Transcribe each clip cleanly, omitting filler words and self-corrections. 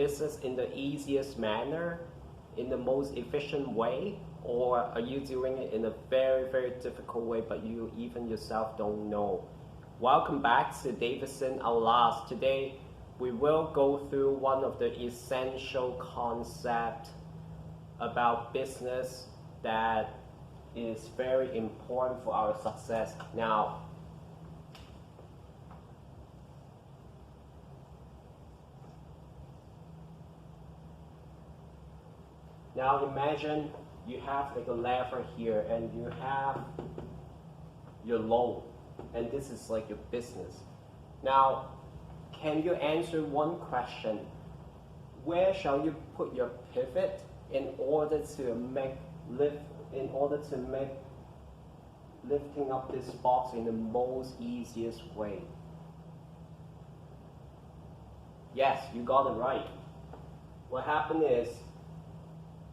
business in the easiest manner, in the most efficient way, or are you doing it in a very, very difficult way, but you even yourself don't know? Welcome back to Davidson Outlast. Today, we will go through one of the essential concepts about business that is very important for our success. Now imagine you have like a lever here and you have your loan, and this is like your business. Now, can you answer one question? Where shall you put your pivot in order to make lifting up this box in the most easiest way? Yes, you got it right. What happened is,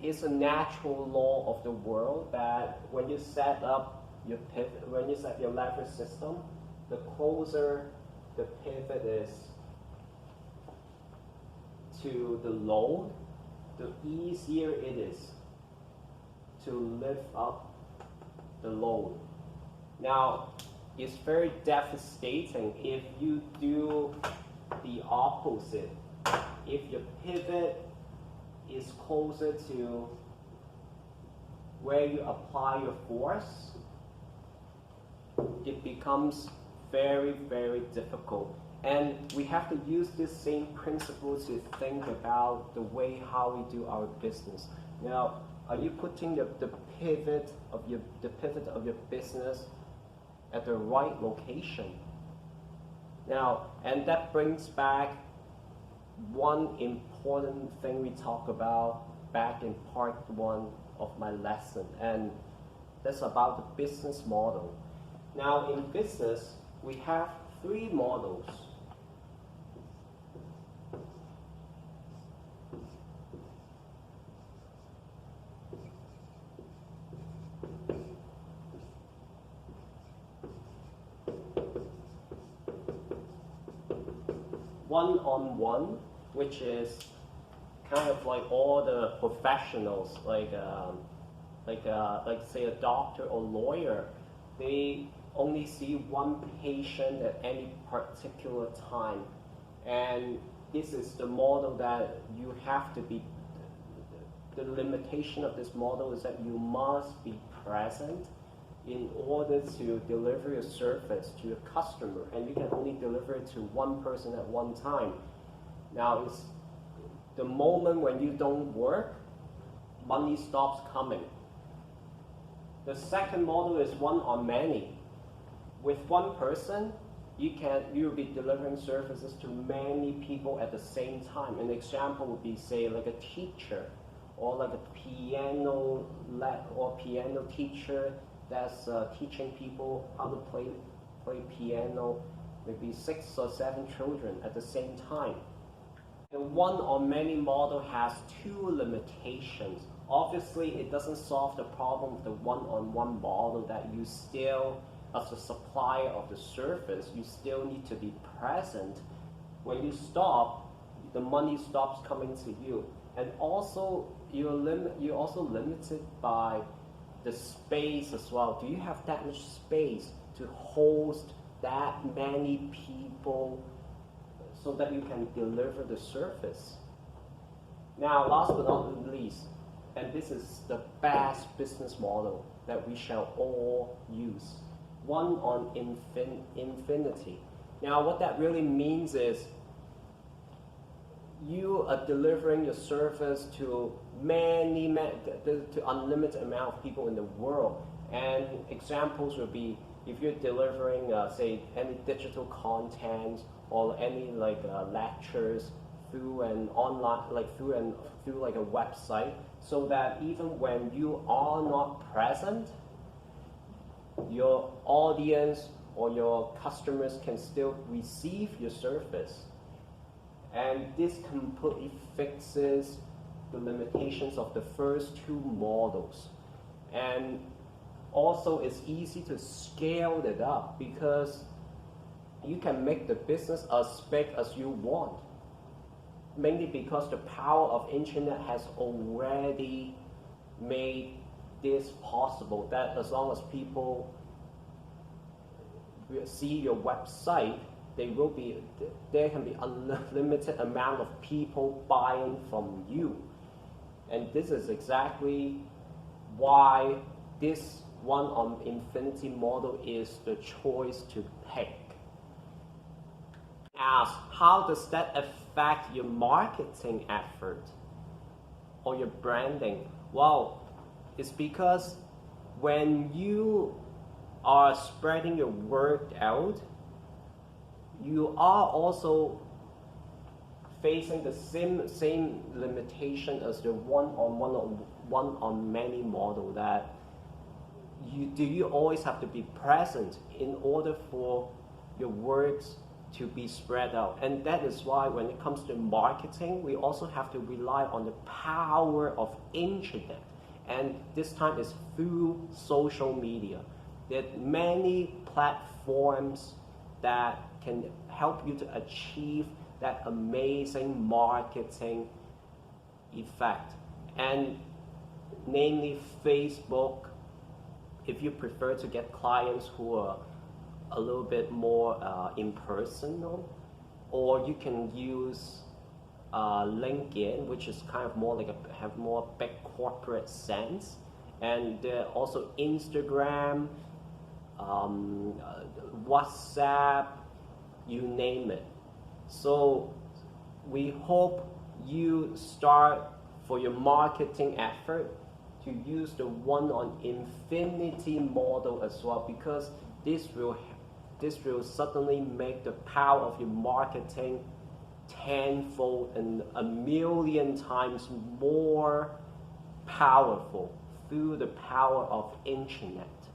it's a natural law of the world that when you set up your pivot, when you set your leverage system, the closer the pivot is to the load, the easier it is to lift up the load. Now, it's very devastating if you do the opposite. If your pivot is closer to where you apply your force, it becomes very, very difficult. And we have to use this same principle to think about the way how we do our business. Now, are you putting the pivot of your business at the right location? Now, and that brings back one important thing we talked about back in part 1 of my lesson, and that's about the business model. Now, in business, we have 3 models. One-on-one, which is kind of like all the professionals, like say a doctor or lawyer, they only see one patient at any particular time, and this is the model that you have to be. The limitation of this model is that you must be present in order to deliver your service to your customer, and you can only deliver it to one person at one time. Now, it's the moment when you don't work, money stops coming. The second model is one-on-many. With one person, you'll be delivering services to many people at the same time. An example would be, say, like a teacher, or like a piano teacher that's teaching people how to play piano, maybe 6 or 7 children at the same time. The one-on-many model has 2 limitations. Obviously, it doesn't solve the problem of the one-on-one model, that you still, as a supplier of the service, you still need to be present. When you stop, the money stops coming to you. And also, you're also limited by the space as well. Do you have that much space to host that many people so that you can deliver the service? Now, last but not least, and this is the best business model that we shall all use, one-on-infinity. Now, what that really means is you are delivering your service to to unlimited amount of people in the world. And examples would be, if you're delivering, say, any digital content or any lectures through an online, through a website, so that even when you are not present, your audience or your customers can still receive your service. And this completely fixes the limitations of the first 2 models. And also, it's easy to scale it up because you can make the business as big as you want. mainly because the power of internet has already made this possible, that as long as people see your website, there can be unlimited amount of people buying from you. And this is exactly why this one on infinity model is the choice to pick. Ask, how does that affect your marketing effort or your branding? Well, it's because when you are spreading your work out, you are also facing the same limitation as the one on many model, that you always have to be present in order for your works to be spread out. And that is why when it comes to marketing, we also have to rely on the power of internet, and this time is through social media. There are many platforms that can help you to achieve that amazing marketing effect, and namely Facebook, if you prefer to get clients who are a little bit more impersonal, or you can use LinkedIn, which is kind of more like have more big corporate sense, and also Instagram, WhatsApp, you name it. So we hope you start for your marketing effort to use the one on infinity model as well, because this will suddenly make the power of your marketing tenfold and a million times more powerful through the power of internet.